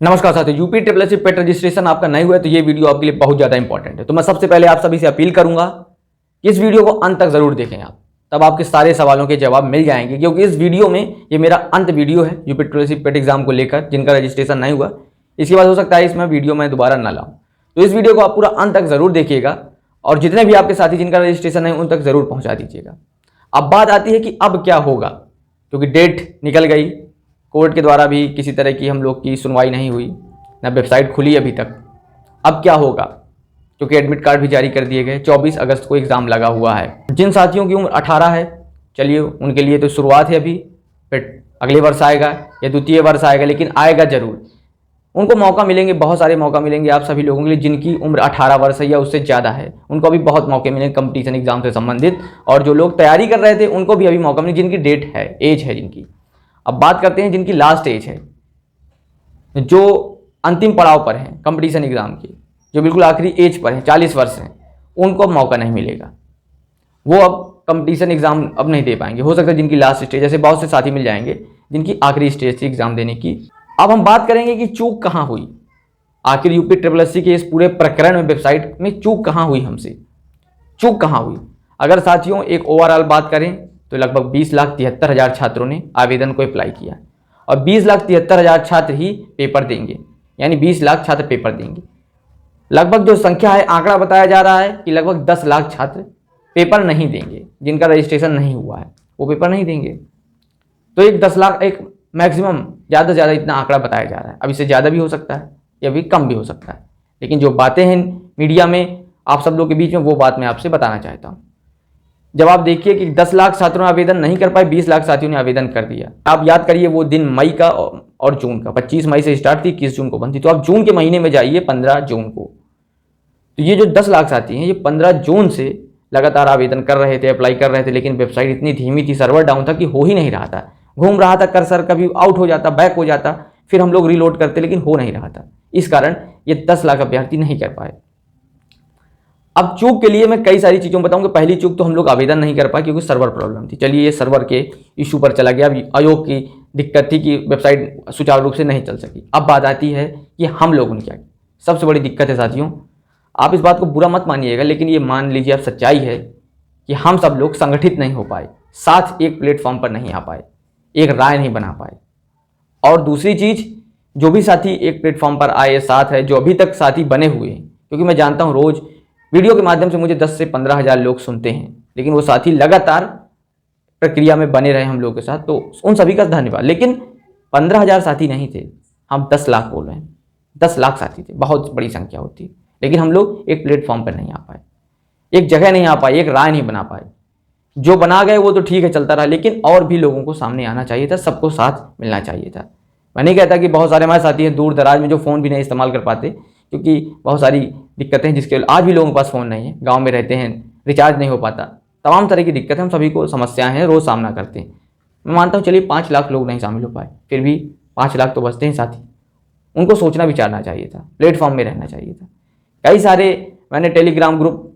नमस्कार साथियों, UP triple पेट registration आपका नहीं हुआ है तो ये वीडियो आपके लिए बहुत ज़्यादा इंपॉर्टेंट है। तो मैं सबसे पहले आप सभी से अपील करूंगा कि इस वीडियो को अंत तक जरूर देखें आप, तब आपके सारे सवालों के जवाब मिल जाएंगे, क्योंकि इस वीडियो में ये मेरा अंत वीडियो है यूपी ट्रिपल पेट एग्जाम को लेकर जिनका रजिस्ट्रेशन नहीं हुआ। इसके बाद हो सकता है इसमें वीडियो में दोबारा ना लाऊं, तो इस वीडियो को आप पूरा अंत तक जरूर देखिएगा और जितने भी आपके साथी जिनका रजिस्ट्रेशन नहीं उन तक जरूर पहुंचा दीजिएगा। अब बात आती है कि अब क्या होगा, क्योंकि डेट निकल गई, कोर्ट के द्वारा भी किसी तरह की हम लोग की सुनवाई नहीं हुई, ना वेबसाइट खुली अभी तक। अब क्या होगा, क्योंकि एडमिट कार्ड भी जारी कर दिए गए, 24 अगस्त को एग्ज़ाम लगा हुआ है। जिन साथियों की उम्र 18 है, चलिए उनके लिए तो शुरुआत है अभी, फिर अगले वर्ष आएगा या द्वितीय वर्ष आएगा, लेकिन आएगा जरूर। उनको मौका मिलेंगे, बहुत सारे मौका मिलेंगे आप सभी लोगों के लिए जिनकी उम्र 18 वर्ष है या उससे ज़्यादा है। उनको अभी बहुत मौके मिलेंगे कंपटीशन एग्जाम से संबंधित, और जो लोग तैयारी कर रहे थे उनको भी अभी मौका मिले जिनकी डेट है, एज है जिनकी। अब बात करते हैं जिनकी लास्ट एज है, जो अंतिम पड़ाव पर हैं कंपटीशन एग्जाम की, जो बिल्कुल आखिरी एज पर हैं, 40 वर्ष हैं, उनको मौका नहीं मिलेगा। वो अब कंपटीशन एग्जाम अब नहीं दे पाएंगे। हो सकता है जिनकी लास्ट स्टेज, जैसे बहुत से साथी मिल जाएंगे जिनकी आखिरी स्टेज थी एग्जाम देने की। अब हम बात करेंगे कि चूक कहाँ हुई, आखिर यूपी ट्रिपल एस सी के इस पूरे प्रकरण में वेबसाइट में चूक कहाँ हुई, हमसे चूक कहाँ हुई। अगर साथियों एक ओवरऑल बात करें तो लगभग 20,73,000 छात्रों ने आवेदन को अप्लाई किया और 20,73,000 छात्र ही पेपर देंगे, यानी 20 लाख छात्र पेपर देंगे। लगभग जो संख्या है, आंकड़ा बताया जा रहा है कि लगभग 10 लाख छात्र पेपर नहीं देंगे, जिनका रजिस्ट्रेशन नहीं हुआ है वो पेपर नहीं देंगे। तो एक 10 लाख, एक मैक्सिमम ज़्यादा से ज़्यादा इतना आंकड़ा बताया जा रहा है। अब इससे ज़्यादा भी हो सकता है या भी कम भी हो सकता है, लेकिन जो बातें हैं मीडिया में आप सब लोग के बीच में, वो बात मैं आपसे बताना चाहता हूँ। जब आप देखिए कि 10 लाख छात्रों ने आवेदन नहीं कर पाए, 20 लाख साथियों ने आवेदन कर दिया। आप याद करिए वो दिन मई का और जून का, 25 मई से स्टार्ट थी, 21 जून को बंद थी। तो आप जून के महीने में जाइए 15 जून को, तो ये जो 10 लाख साथी हैं ये 15 जून से लगातार आवेदन कर रहे थे, अप्लाई कर रहे थे, लेकिन वेबसाइट इतनी धीमी थी, सर्वर डाउन था कि हो ही नहीं रहा था। घूम रहा था कर्सर, कभी आउट हो जाता, बैक हो जाता, फिर हम लोग रीलोड करते, लेकिन हो नहीं रहा था। इस कारण ये 10 लाख अभ्यर्थी नहीं कर पाए। अब चूक के लिए मैं कई सारी चीज़ों बताऊंगा। पहली चूक तो हम लोग आवेदन नहीं कर पाए क्योंकि सर्वर प्रॉब्लम थी। चलिए ये सर्वर के इशू पर चला गया। अब आयोग की दिक्कत थी कि वेबसाइट सुचारू रूप से नहीं चल सकी। अब बात आती है कि हम लोगों ने क्या किया। सबसे बड़ी दिक्कत है साथियों, आप इस बात को बुरा मत मानिएगा, लेकिन ये मान लीजिए आप सच्चाई है कि हम सब लोग संगठित नहीं हो पाए, साथ एक प्लेटफॉर्म पर नहीं आ पाए, एक राय नहीं बना पाए। और दूसरी चीज़, जो भी साथी एक प्लेटफॉर्म पर आए, साथ है, जो अभी तक साथी बने हुए हैं, क्योंकि मैं जानता हूँ रोज़ वीडियो के माध्यम से मुझे 10 से 15 हज़ार लोग सुनते हैं, लेकिन वो साथी लगातार प्रक्रिया में बने रहे हम लोगों के साथ, तो उन सभी का धन्यवाद। लेकिन 15,000 साथी नहीं थे, हम 10 लाख बोल रहे हैं। 10 लाख साथी थे, बहुत बड़ी संख्या होती, लेकिन हम लोग एक प्लेटफॉर्म पर नहीं आ पाए, एक जगह नहीं आ पाए, एक राय नहीं बना पाए। जो बना गए वो तो ठीक है, चलता रहा, लेकिन और भी लोगों को सामने आना चाहिए था, सबको साथ मिलना चाहिए था। मैं नहीं कहता कि बहुत सारे हमारे साथी हैं दूर दराज में जो फ़ोन भी नहीं इस्तेमाल कर पाते, क्योंकि बहुत सारी दिक्कतें हैं जिसके आज भी लोगों के पास फ़ोन नहीं है, गांव में रहते हैं, रिचार्ज नहीं हो पाता, तमाम तरह की दिक्कतें हम सभी को समस्याएं हैं, रोज़ सामना करते हैं। मैं मानता हूँ चलिए 5 लाख लोग नहीं शामिल हो पाए, फिर भी 5 लाख तो बचते हैं साथी, उनको सोचना विचारना चाहिए था, प्लेटफॉर्म में रहना चाहिए था। कई सारे मैंने टेलीग्राम ग्रुप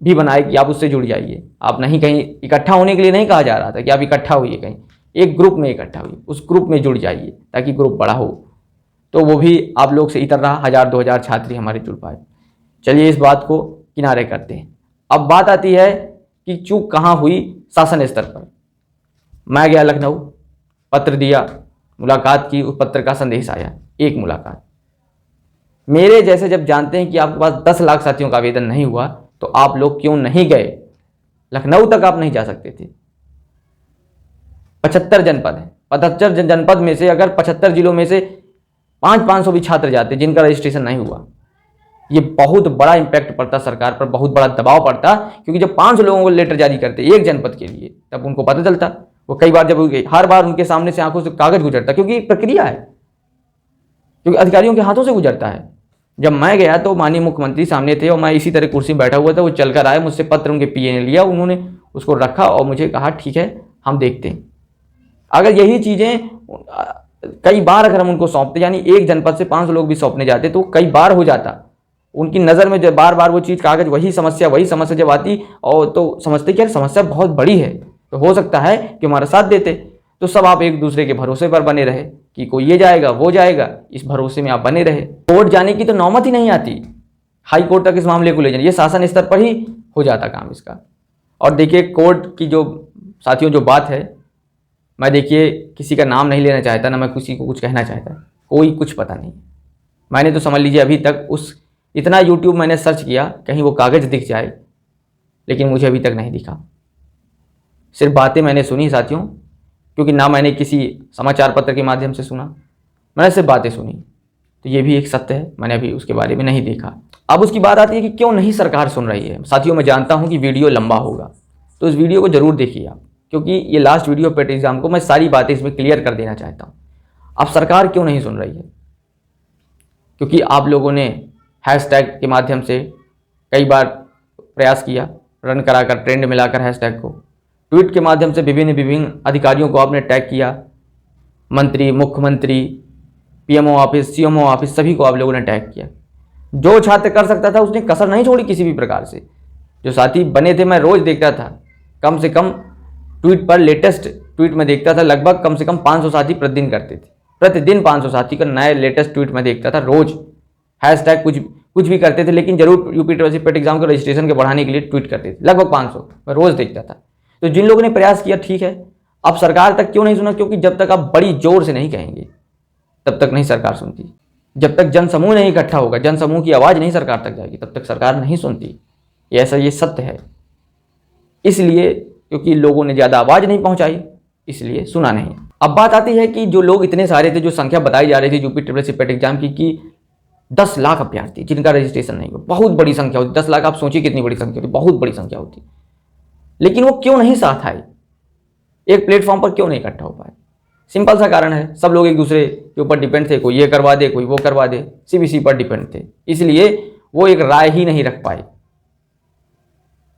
भी बनाए कि आप उससे जुड़ जाइए। आप नहीं, कहीं इकट्ठा होने के लिए नहीं कहा जा रहा था कि आप इकट्ठा होइए, कहीं एक ग्रुप में इकट्ठा हुई, उस ग्रुप में जुड़ जाइए ताकि ग्रुप बड़ा हो। तो वो भी आप लोग से इतर रहा, 1000-2000 छात्र हमारे जुड़ पाए। चलिए इस बात को किनारे करते हैं। अब बात आती है कि चूक कहाँ हुई शासन स्तर पर। मैं गया लखनऊ, पत्र दिया, मुलाकात की, उस पत्र का संदेश आया, एक मुलाकात। मेरे जैसे जब जानते हैं कि आपके पास 10 लाख साथियों का आवेदन नहीं हुआ, तो आप लोग क्यों नहीं गए? लखनऊ तक आप नहीं जा सकते थे। 75 जनपद हैं, 75 जनपद में से अगर 75 जिलों में से 500 भी छात्र जाते जिनका रजिस्ट्रेशन नहीं हुआ, ये बहुत बड़ा इंपैक्ट पड़ता सरकार पर, बहुत बड़ा दबाव पड़ता। क्योंकि जब 500 लोगों को लेटर जारी करते एक जनपद के लिए, तब उनको पता चलता। वो कई बार जब हर बार उनके सामने से आंखों से कागज गुजरता, क्योंकि प्रक्रिया है, क्योंकि अधिकारियों के हाथों से गुजरता है। जब मैं गया तो माननीय मुख्यमंत्री सामने थे और मैं इसी तरह कुर्सी में बैठा हुआ था। वो चलकर आए, मुझसे पत्र उनके पीए ने लिया, उन्होंने उसको रखा और मुझे कहा ठीक है हम देखते हैं। अगर यही चीज़ें कई बार अगर हम उनको सौंपते, यानी एक जनपद से 500 लोग भी सौंपने जाते, तो कई बार हो जाता। उनकी नज़र में जब बार बार वो चीज़ कागज, वही समस्या जब आती, और तो समझते कि यार समस्या बहुत बड़ी है, तो हो सकता है कि हमारा साथ देते। तो सब आप एक दूसरे के भरोसे पर बने रहे कि कोई ये जाएगा वो जाएगा, इस भरोसे में आप बने रहे। कोर्ट जाने की तो नौबत ही नहीं आती, हाई कोर्ट तक इस मामले को ले जाना, ये शासन स्तर पर ही हो जाता काम इसका। और देखिए कोर्ट की जो साथियों जो बात है, मैं देखिए किसी का नाम नहीं लेना चाहता, ना मैं किसी को कुछ कहना चाहता, कोई कुछ पता नहीं। मैंने तो समझ लीजिए अभी तक इतना यूट्यूब मैंने सर्च किया कहीं वो कागज़ दिख जाए, लेकिन मुझे अभी तक नहीं दिखा। सिर्फ बातें मैंने सुनी साथियों, क्योंकि ना मैंने किसी समाचार पत्र के माध्यम से सुना, मैंने सिर्फ बातें सुनी, तो ये भी एक सत्य है, मैंने अभी उसके बारे में नहीं देखा। अब उसकी बात आती है कि क्यों नहीं सरकार सुन रही है। साथियों मैं जानता हूँ कि वीडियो लंबा होगा, तो इस वीडियो को ज़रूर देखिए आप, क्योंकि ये लास्ट वीडियो पेट एग्जाम को मैं सारी बातें इसमें क्लियर कर देना चाहता हूँ। अब सरकार क्यों नहीं सुन रही है? क्योंकि आप लोगों ने हैशटैग के माध्यम से कई बार प्रयास किया, रन कराकर ट्रेंड में लाकर हैशटैग को, ट्वीट के माध्यम से विभिन्न अधिकारियों को आपने टैग किया, मंत्री, मुख्यमंत्री, पीएमओ ऑफिस, सीएमओ ऑफिस, सभी को आप लोगों ने टैग किया। जो छात्र कर सकता था उसने कसर नहीं छोड़ी किसी भी प्रकार से। जो साथी बने थे मैं रोज़ देखता था, कम से कम ट्वीट पर लेटेस्ट ट्वीट में देखता था, लगभग कम से कम 500 साथी प्रतिदिन करते थे, प्रतिदिन 500 साथी का नए लेटेस्ट ट्वीट में देखता था रोज़। हैशटैग कुछ भी करते थे, लेकिन जरूर यूपी ट्रिपल पेट एग्जाम के रजिस्ट्रेशन के बढ़ाने के लिए ट्वीट करते थे, लगभग 500 मैं रोज़ देखता था। तो जिन लोगों ने प्रयास किया ठीक है, अब सरकार तक क्यों नहीं सुना? क्योंकि जब तक आप बड़ी जोर से नहीं कहेंगे तब तक नहीं सरकार सुनती। जब तक जनसमूह नहीं इकट्ठा होगा, जनसमूह की आवाज़ नहीं सरकार तक जाएगी, तब तक सरकार नहीं सुनती। ये सत्य है। इसलिए क्योंकि लोगों ने ज़्यादा आवाज़ नहीं पहुंचाई, इसलिए सुना नहीं। अब बात आती है कि जो लोग इतने सारे थे, जो संख्या बताई जा रही थी यूपी ट्रिपल पेट एग्जाम की कि 10 लाख अभ्यर्थी जिनका रजिस्ट्रेशन नहीं हुआ, बहुत बड़ी संख्या होती। 10 लाख आप सोचिए कितनी बड़ी संख्या होती, बहुत बड़ी संख्या होती। लेकिन वो क्यों नहीं साथ आए, एक प्लेटफॉर्म पर क्यों नहीं इकट्ठा हो पाए? सिंपल सा कारण है, सब लोग एक दूसरे के ऊपर डिपेंड थे, कोई ये करवा दे कोई वो करवा दे, सीबीसी पर डिपेंड थे, इसलिए वो एक राय ही नहीं रख पाए,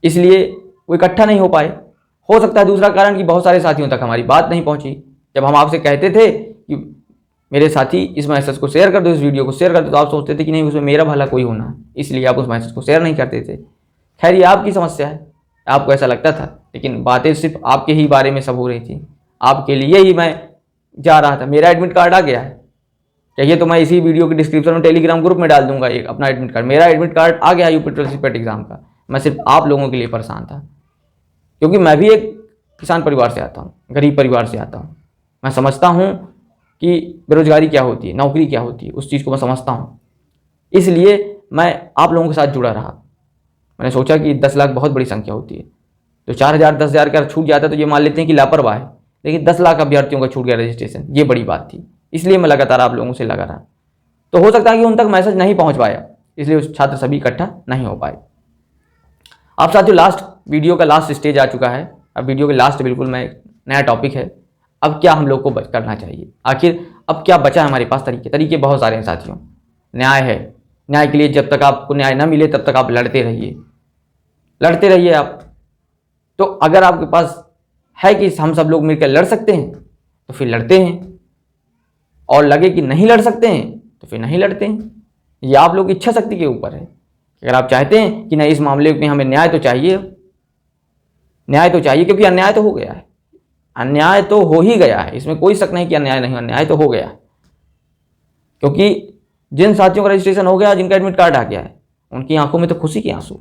इसलिए वो इकट्ठा नहीं हो पाए। हो सकता है दूसरा कारण कि बहुत सारे साथियों तक हमारी बात नहीं पहुंची। जब हम आपसे कहते थे कि मेरे साथी इस मैसेज को शेयर कर दो, इस वीडियो को शेयर कर दो, तो आप सोचते थे कि नहीं उसमें मेरा भला कोई होना, इसलिए आप उस मैसेज को शेयर नहीं करते थे। खैर ये आपकी समस्या है, आपको ऐसा लगता था, लेकिन बातें सिर्फ आपके ही बारे में सब हो रही थी, आपके लिए ही मैं जा रहा था। मेरा एडमिट कार्ड आ गया है, चाहिए तो मैं इसी वीडियो के डिस्क्रिप्शन में टेलीग्राम ग्रुप में डाल दूंगा एक अपना एडमिट कार्ड। मेरा एडमिट कार्ड आ गया यूपी ट्रिपल पेट एग्जाम का। मैं सिर्फ आप लोगों के लिए परेशान था, क्योंकि मैं भी एक किसान परिवार से आता हूँ, गरीब परिवार से आता हूँ। मैं समझता हूँ कि बेरोजगारी क्या होती है, नौकरी क्या होती है, उस चीज़ को मैं समझता हूँ। इसलिए मैं आप लोगों के साथ जुड़ा रहा। मैंने सोचा कि 10 लाख बहुत बड़ी संख्या होती है, तो 4000 10,000 का छूट जाता तो ये मान लेते हैं कि लापरवाह है, लेकिन 10 लाख अभ्यर्थियों का छूट गया रजिस्ट्रेशन, ये बड़ी बात थी। इसलिए मैं लगातार आप लोगों से लगा रहा। तो हो सकता है कि उन तक मैसेज नहीं पहुंच पाया, इसलिए उस छात्र सभी इकट्ठा नहीं हो पाए। आप साथियों लास्ट वीडियो का लास्ट स्टेज आ चुका है। अब वीडियो के लास्ट बिल्कुल में नया टॉपिक है। अब क्या हम लोग को करना चाहिए, आखिर अब क्या बचा है हमारे पास? तरीके बहुत सारे हैं साथियों। न्याय है, न्याय के लिए जब तक आपको न्याय न मिले तब तक आप लड़ते रहिए आप। तो अगर आपके पास है कि हम सब लोग मिलकर लड़ सकते हैं तो फिर लड़ते हैं, और लगे कि नहीं लड़ सकते हैं तो फिर नहीं लड़ते हैं। ये आप लोग की इच्छा शक्ति के ऊपर है। अगर आप चाहते हैं कि नहीं इस मामले में हमें न्याय तो चाहिए, क्योंकि अन्याय तो हो गया है, अन्याय तो हो ही गया है, इसमें कोई शक नहीं कि अन्याय नहीं, अन्याय तो हो गया है। क्योंकि जिन साथियों का रजिस्ट्रेशन हो गया, जिनका एडमिट कार्ड आ गया है, उनकी आंखों में तो खुशी के आंसू,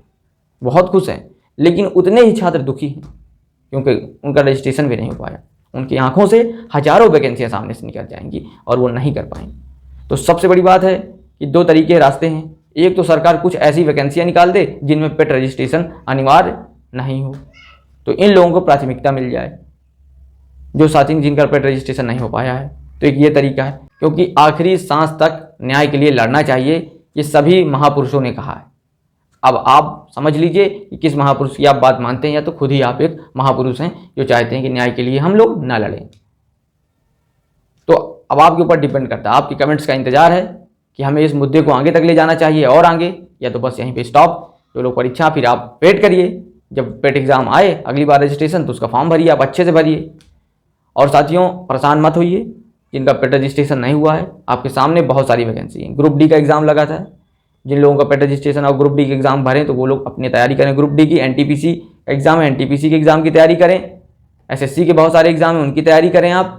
बहुत खुश हैं। लेकिन उतने ही छात्र दुखी हैं, क्योंकि उनका रजिस्ट्रेशन भी नहीं हो पाया। उनकी आंखों से हजारों वैकेंसियां सामने से निकल जाएंगी और वो नहीं कर पाएंगे। तो सबसे बड़ी बात है कि 2 तरीके रास्ते हैं। एक तो सरकार कुछ ऐसी वैकेंसियां निकाल दे जिनमें पेट रजिस्ट्रेशन अनिवार्य नहीं हो, तो इन लोगों को प्राथमिकता मिल जाए, जो साथी जिनका पेट रजिस्ट्रेशन नहीं हो पाया है। तो एक ये तरीका है, क्योंकि आखिरी सांस तक न्याय के लिए लड़ना चाहिए, ये सभी महापुरुषों ने कहा है। अब आप समझ लीजिए कि किस महापुरुष की आप बात मानते हैं, या तो खुद ही आप एक महापुरुष हैं जो चाहते हैं कि न्याय के लिए हम लोग ना लड़ें। तो अब आपके ऊपर डिपेंड करता है, आपके कमेंट्स का इंतजार है कि हमें इस मुद्दे को आगे तक ले जाना चाहिए और आगे, या तो बस यहीं पे स्टॉप। जो लोग परीक्षा, फिर आप वेट करिए, जब पेट एग्जाम आए अगली बार रजिस्ट्रेशन तो उसका फॉर्म भरिए, आप अच्छे से भरिए। और साथियों परेशान मत होइए, जिनका पेट रजिस्ट्रेशन नहीं हुआ है, आपके सामने बहुत सारी वैकेंसी है। ग्रुप डी का एग्जाम लगा था, जिन लोगों का पेट रजिस्ट्रेशन और ग्रुप डी के एग्जाम भरें तो वो लोग अपनी तैयारी करें। ग्रुप डी की एनटीपीसी एग्जाम है, एनटीपीसी के एग्जाम की तैयारी करें। एसएससी के बहुत सारे एग्जाम हैं, उनकी तैयारी करें आप।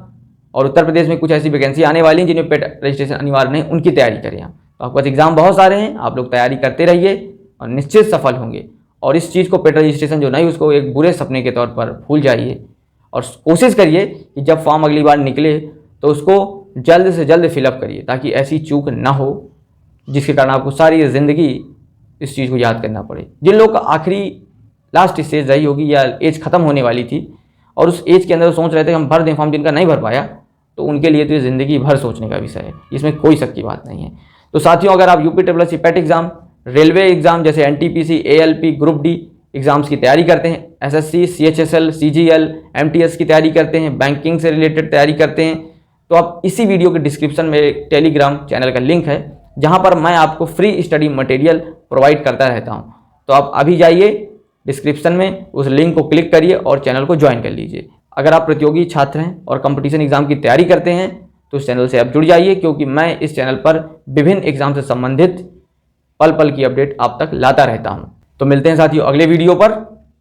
और उत्तर प्रदेश में कुछ ऐसी वैकेंसी आने वाली हैं जिनमें पेट रजिस्ट्रेशन अनिवार्य नहीं, उनकी तैयारी करें आप। तो आपके पास एग्जाम बहुत सारे हैं, आप लोग तैयारी करते रहिए और निश्चित सफल होंगे। और इस चीज़ को पेट रजिस्ट्रेशन जो नहीं, उसको एक बुरे सपने के तौर पर भूल जाइए और कोशिश करिए कि जब फॉर्म अगली बार निकले तो उसको जल्द से जल्द फिलअप करिए, ताकि ऐसी चूक ना हो जिसके कारण आपको सारी ज़िंदगी इस चीज़ को याद करना पड़े। जिन लोग का आखिरी लास्ट स्टेज रही होगी या एज ख़त्म होने वाली थी और उस एज के अंदर सोच रहे थे हम भर दें फॉर्म, जिनका नहीं भर पाया, तो उनके लिए तो ये ज़िंदगी भर सोचने का विषय है, इसमें कोई शक की बात नहीं है। तो साथियों, अगर आप UPSSC पेट एग्ज़ाम, रेलवे एग्ज़ाम जैसे NTPC, ALP, group D exams की तैयारी करते हैं, SSC, CHSL, CGL, MTS की तैयारी करते हैं, बैंकिंग से रिलेटेड तैयारी करते हैं, तो आप इसी वीडियो के डिस्क्रिप्शन में एक टेलीग्राम चैनल का लिंक है जहां पर मैं आपको फ्री स्टडी मटेरियल प्रोवाइड करता रहता हूं। तो आप अभी जाइए डिस्क्रिप्शन में, उस लिंक को क्लिक करिए और चैनल को ज्वाइन कर लीजिए। अगर आप प्रतियोगी छात्र हैं और कंपटीशन एग्जाम की तैयारी करते हैं तो इस चैनल से आप जुड़ जाइए, क्योंकि मैं इस चैनल पर विभिन्न एग्जाम से संबंधित पल पल की अपडेट आप तक लाता रहता हूं। तो मिलते हैं साथियों अगले वीडियो पर,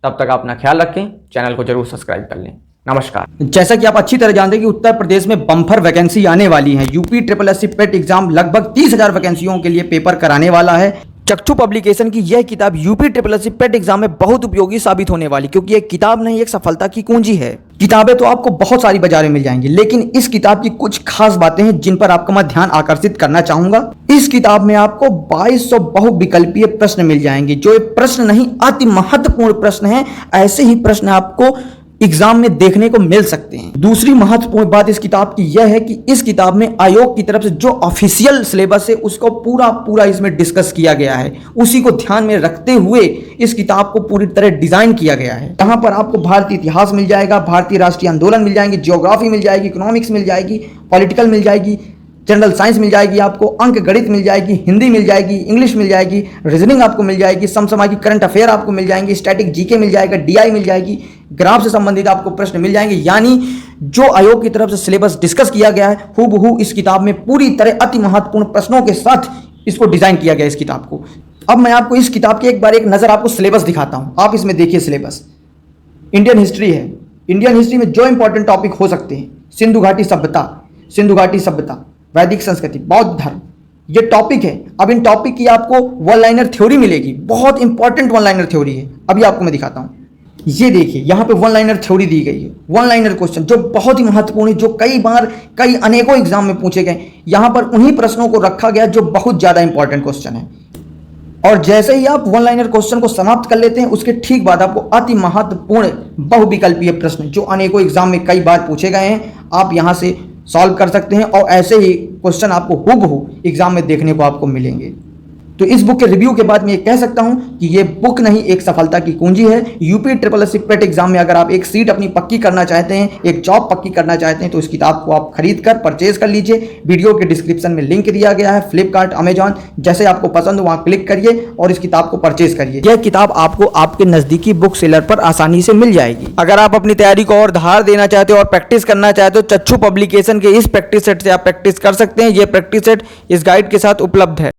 तब तक अपना ख्याल रखें, चैनल को जरूर सब्सक्राइब कर लें। नमस्कार। जैसा कि आप अच्छी तरह जानते हैं कि उत्तर प्रदेश में बम्पर वैकेंसी आने वाली है। UPSSC पेट एग्जाम लगभग 30,000 वैकेंसियों के लिए पेपर कराने वाला है। चक्षु पब्लिकेशन की यह किताब UPSSC पेट एग्जाम में बहुत उपयोगी साबित होने वाली, क्योंकि एक किताब नहीं, एक सफलता की कुंजी है। किताबें तो आपको बहुत सारी बाजार में मिल जाएंगी, लेकिन इस किताब की कुछ खास बातें हैं जिन पर आपका मैं ध्यान आकर्षित करना चाहूंगा। इस किताब में आपको 2200 बहुविकल्पीय प्रश्न मिल जाएंगे। जो ये प्रश्न नहीं, अति महत्वपूर्ण प्रश्न है, ऐसे ही प्रश्न आपको एग्जाम में देखने को मिल सकते हैं। दूसरी महत्वपूर्ण बात इस किताब की यह है कि इस किताब में आयोग की तरफ से जो ऑफिशियल सिलेबस है उसको पूरा इसमें डिस्कस किया गया है। उसी को ध्यान में रखते हुए इस किताब को पूरी तरह डिजाइन किया गया है। यहाँ पर आपको भारतीय इतिहास मिल जाएगा, भारतीय राष्ट्रीय आंदोलन मिल जाएंगे, ज्योग्राफी मिल जाएगी, इकोनॉमिक्स मिल जाएगी, पॉलिटिकल मिल जाएगी, जनरल साइंस मिल जाएगी, आपको अंक गणित मिल जाएगी, हिंदी मिल जाएगी, इंग्लिश मिल जाएगी, रीजनिंग आपको मिल जाएगी, समसामयिक करंट अफेयर आपको मिल जाएंगे, स्टैटिक जीके मिल जाएगा, DI मिल जाएगी, ग्राफ से संबंधित आपको प्रश्न मिल जाएंगे। यानी जो आयोग की तरफ से सिलेबस डिस्कस किया गया है हूबहू इस किताब में पूरी तरह अति महत्वपूर्ण प्रश्नों के साथ इसको डिजाइन किया गया है इस किताब को। अब मैं आपको इस किताब की एक नजर आपको सिलेबस दिखाता हूं। आप इसमें देखिए सिलेबस। इंडियन हिस्ट्री है। इंडियन हिस्ट्री में जो इंपॉर्टेंट टॉपिक हो सकते हैं, सिंधु घाटी सभ्यता, वैदिक संस्कृति, बौद्ध धर्म, ये टॉपिक है। अब इन टॉपिक की आपको वन लाइनर थ्योरी मिलेगी, बहुत इंपॉर्टेंट वन लाइनर थ्योरी है। अभी आपको मैं दिखाता हूं। ये देखिए यहाँ पे वन लाइनर थ्योरी दी गई है। वन लाइनर क्वेश्चन जो बहुत ही महत्वपूर्ण है, जो कई अनेकों एग्जाम में पूछे गए। यहाँ पर उन्हीं प्रश्नों को रखा गया जो बहुत ज्यादा इंपॉर्टेंट क्वेश्चन है। और जैसे ही आप वन लाइनर क्वेश्चन को समाप्त कर लेते हैं, उसके ठीक बाद आपको अति महत्वपूर्ण बहुविकल्पीय प्रश्न जो अनेकों एग्जाम में कई बार पूछे गए हैं, आप यहाँ से सॉल्व कर सकते हैं और ऐसे ही क्वेश्चन आपको हूबहू एग्जाम में देखने को आपको मिलेंगे। तो इस बुक के रिव्यू के बाद मैं ये कह सकता हूं कि ये बुक नहीं, एक सफलता की कुंजी है। UPSSC पेट एग्जाम में अगर आप एक सीट अपनी पक्की करना चाहते हैं, एक जॉब पक्की करना चाहते हैं, तो इस किताब को आप खरीद कर परचेज कर लीजिए। वीडियो के डिस्क्रिप्शन में लिंक दिया गया है, फ्लिपकार्ट, अमेजॉन, जैसे आपको पसंद हो वहां क्लिक करिए और इस किताब को परचेज करिए। यह किताब आपको आपके नजदीकी बुक सेलर पर आसानी से मिल जाएगी। अगर आप अपनी तैयारी को और धार देना चाहते हो और प्रैक्टिस करना चाहते हो, चक्षु पब्लिकेशन के इस प्रैक्टिस सेट से आप प्रैक्टिस कर सकते हैं। यह प्रैक्टिस सेट इस गाइड के साथ उपलब्ध है।